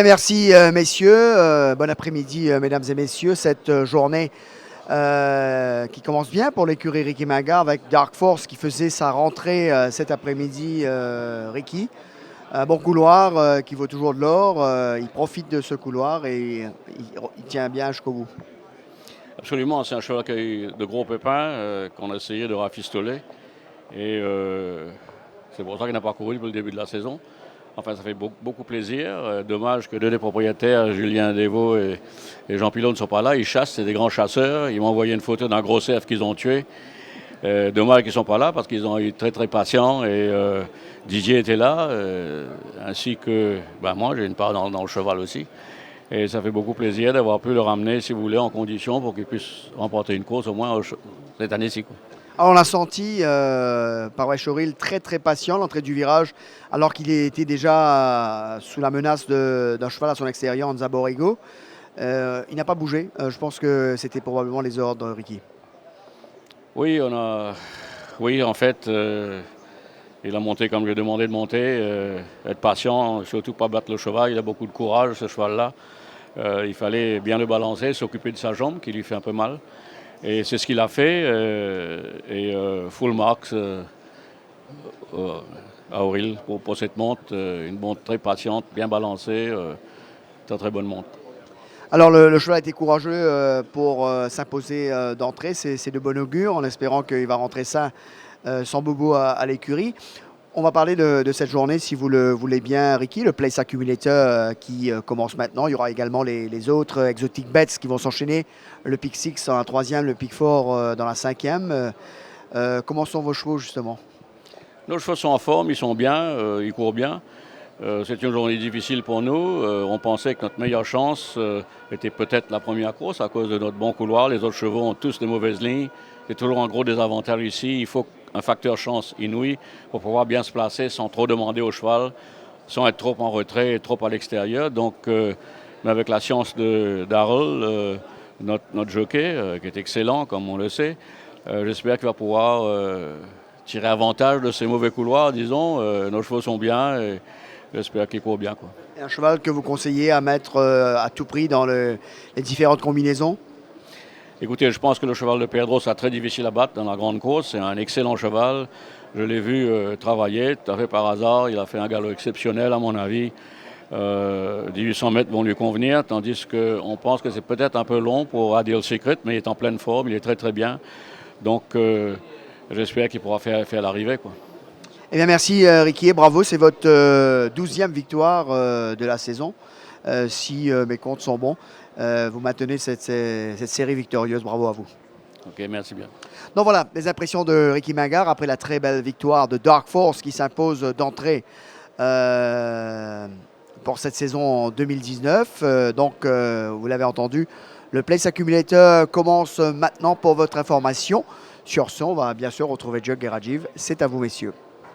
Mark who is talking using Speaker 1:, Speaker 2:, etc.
Speaker 1: Merci messieurs, bon après-midi mesdames et messieurs, cette journée qui commence bien pour l'écurie Ricky Maga avec Dark Force qui faisait sa rentrée cet après-midi. Ricky, un bon couloir qui vaut toujours de l'or, il profite de ce couloir et il tient bien jusqu'au bout.
Speaker 2: Absolument, c'est un cheval qui a eu de gros pépins qu'on a essayé de rafistoler et c'est pour ça qu'il n'a pas couru depuis le début de la saison. Enfin, ça fait beaucoup plaisir. Dommage que deux des propriétaires, Julien Desvaux et Jean Pilot, ne sont pas là. Ils chassent, c'est des grands chasseurs. Ils m'ont envoyé une photo d'un gros cerf qu'ils ont tué. Dommage qu'ils ne sont pas là parce qu'ils ont été très patients. Et Didier était là, ainsi que moi, j'ai une part dans le cheval aussi. Et ça fait beaucoup plaisir d'avoir pu le ramener, si vous voulez, en condition pour qu'il puisse remporter une course au moins cette année-ci.
Speaker 1: Alors on l'a senti par Weshoril très patient l'entrée du virage alors qu'il était déjà sous la menace d'un cheval à son extérieur, Anza Borrego. Il n'a pas bougé. Je pense que c'était probablement les ordres de Ricky.
Speaker 2: Oui, en fait, il a monté comme je lui ai demandé de monter, être patient, surtout pas battre le cheval. Il a beaucoup de courage, ce cheval-là. Il fallait bien le balancer, s'occuper de sa jambe qui lui fait un peu mal. Et c'est ce qu'il a fait. Full marks à Auril pour cette monte. Une monte très patiente, bien balancée. Très bonne monte.
Speaker 1: Alors le cheval a été courageux pour s'imposer d'entrée. C'est de bon augure en espérant qu'il va rentrer ça sans bobo à l'écurie. On va parler de cette journée, si vous le voulez bien, Ricky, le Place Accumulator qui commence maintenant. Il y aura également les autres Exotic Bets qui vont s'enchaîner. Le Pick 6 dans la troisième, le Pick 4 dans la cinquième. Comment sont vos chevaux, justement?
Speaker 2: Nos chevaux sont en forme, ils sont bien, ils courent bien. C'est une journée difficile pour nous. On pensait que notre meilleure chance était peut-être la première course à cause de notre bon couloir. Les autres chevaux ont tous des mauvaises lignes. C'est toujours un gros désavantage ici. Il faut un facteur chance inouï pour pouvoir bien se placer sans trop demander au cheval, sans être trop en retrait et trop à l'extérieur. Donc, mais avec la science d'Harold, notre jockey, qui est excellent, comme on le sait, j'espère qu'il va pouvoir tirer avantage de ces mauvais couloirs, disons. Nos chevaux sont bien et j'espère qu'il court bien.
Speaker 1: Et un cheval que vous conseillez à mettre à tout prix dans les différentes combinaisons?
Speaker 2: Écoutez, je pense que le cheval de Pedro sera très difficile à battre dans la grande course. C'est un excellent cheval. Je l'ai vu travailler tout à fait par hasard. Il a fait un galop exceptionnel, à mon avis. 1800 mètres vont lui convenir, tandis qu'on pense que c'est peut-être un peu long pour Ideal Secret, mais il est en pleine forme, il est très bien. Donc, j'espère qu'il pourra faire l'arrivée.
Speaker 1: Eh bien, merci Ricky et bravo. C'est votre 12e victoire de la saison. Si mes comptes sont bons, vous maintenez cette série victorieuse. Bravo à vous.
Speaker 2: Ok, merci bien.
Speaker 1: Donc voilà, les impressions de Ricky Maga après la très belle victoire de Dark Force qui s'impose d'entrée pour cette saison en 2019. Vous l'avez entendu, le Place Accumulator commence maintenant pour votre information. Sur ce, on va bien sûr retrouver Jug et Rajiv. C'est à vous, messieurs.